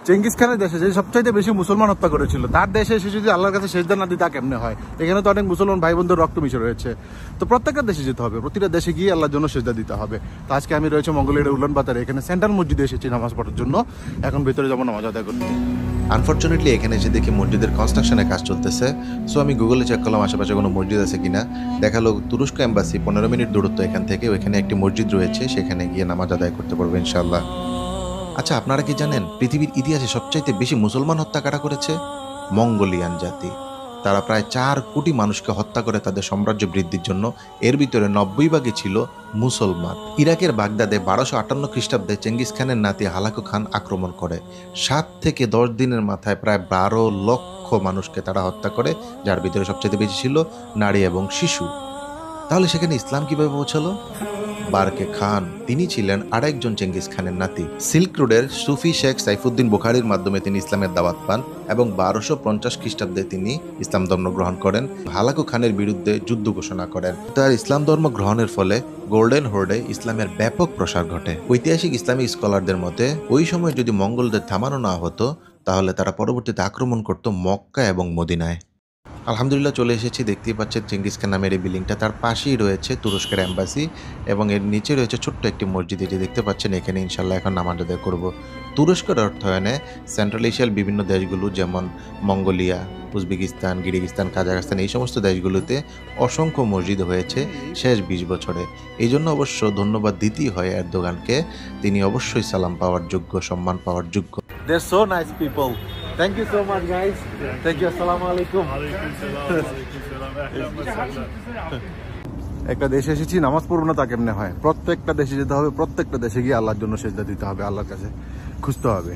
Genghis খানের দেশে যে সবচাইতে বেশি মুসলমান হত্যা করেছিল, তার দেশে এসে যদি আল্লাহর কাছে সেজদা না দিই তা কেমনে হয়? এখানে তো অনেক মুসলমান ভাই বোনদের রক্ত মিশে রয়েছে। তো প্রত্যেকটা দেশে যেতে হবে, প্রতিটা দেশে গিয়ে আল্লাহর জন্য সেজদা দিতে হবে। তো আজকে আমি রয়েছে মঙ্গলের উলানবাতারে, এখানে সেন্ট্রাল মসজিদে এসেছি নামাজ পড়ার জন্য। এখন ভেতরে যাবো নামাজ আদায় করতে। আনফর্চুনেটলি এখানে এসে দেখি মসজিদের কনস্ট্রাকশনের কাজ চলতেছে। সো আমি গুগলে চেক করলাম আশেপাশে কোনো মসজিদ আছে কিনা। দেখালো তুরস্ক এম্বাসি 15 মিনিট দূরত্ব এখান থেকে, ওইখানে একটি মসজিদ রয়েছে, সেখানে গিয়ে নামাজ আদায় করতে পারবো ইনশাআল্লাহ। আচ্ছা, আপনারা কি জানেন পৃথিবীর ইতিহাসে সবচাইতে বেশি মুসলমান হত্যা কারা করেছে? মঙ্গোলিয়ান জাতি। তারা প্রায় 4 কোটি মানুষকে হত্যা করে তাদের সাম্রাজ্য বৃদ্ধির জন্য। এর ভিতরে 90 ভাগই ছিল মুসলমান। ইরাকের বাগদাদে 1258 খ্রিস্টাব্দে চেঙ্গিস খানের নাতি হালাকু খান আক্রমণ করে। 7 থেকে 10 দিনের মাথায় প্রায় 12 লক্ষ মানুষকে তারা হত্যা করে, যার ভিতরে সবচেয়ে বেশি ছিল নারী এবং শিশু। তাহলে সেখানে ইসলাম কিভাবে পৌঁছালো? বারকে খান, তিনি ছিলেন আরেকজন চেঙ্গিস খানের নাতি। সিল্ক রোডের সুফি শেখ সাইফুদ্দিন বুখারীর মাধ্যমে তিনি ইসলামের দাওয়াত পান এবং 1250 খ্রিস্টাব্দে তিনি ইসলাম ধর্ম গ্রহণ করেন। হালাকু খানের বিরুদ্ধে যুদ্ধ ঘোষণা করেন। তার ইসলাম ধর্ম গ্রহণের ফলে গোল্ডেন হোর্ডে ইসলামের ব্যাপক প্রসার ঘটে। ঐতিহাসিক ইসলামিক স্কলারদের মতে ওই সময় যদি মঙ্গলদের থামানো না হতো, তাহলে তারা পরবর্তীতে আক্রমণ করত মক্কা এবং মদিনায়। আলহামদুলিল্লাহ চলে এসেছি। দেখতেই পাচ্ছেন চেঙ্গিস খান নামের এই বিল্ডিংটা, তার পাশেই রয়েছে তুরস্কের এম্বাসি এবং এর নিচে রয়েছে ছোট্ট একটি মসজিদ। এটি দেখতে পাচ্ছেন, এখানে ইনশাল্লাহ এখন নামাজ আদায় করব। তুরস্কের অর্থায়নে সেন্ট্রাল এশিয়ার বিভিন্ন দেশগুলো যেমন মঙ্গোলিয়া, উজবেকিস্তান, কিরগিজস্তান, কাজাখস্তান, এই সমস্ত দেশগুলোতে অসংখ্য মসজিদ হয়েছে শেষ 20 বছরে। এই জন্য অবশ্য ধন্যবাদ দিতেই হয় এরদোগানকে, তিনি অবশ্যই সালাম পাওয়ার যোগ্য, সম্মান পাওয়ার যোগ্য। They're so nice people. Thank you so much, guys. Thank you. Assalamu alaikum. একটা দেশে এসেছি, নামাজ পড়বো না তা কেমনে হয়? প্রত্যেকটা দেশে যেতে হবে, প্রত্যেকটা দেশে গিয়ে আল্লাহর জন্য সেজদা দিতে হবে, আল্লাহর কাছে খুঁজতে হবে।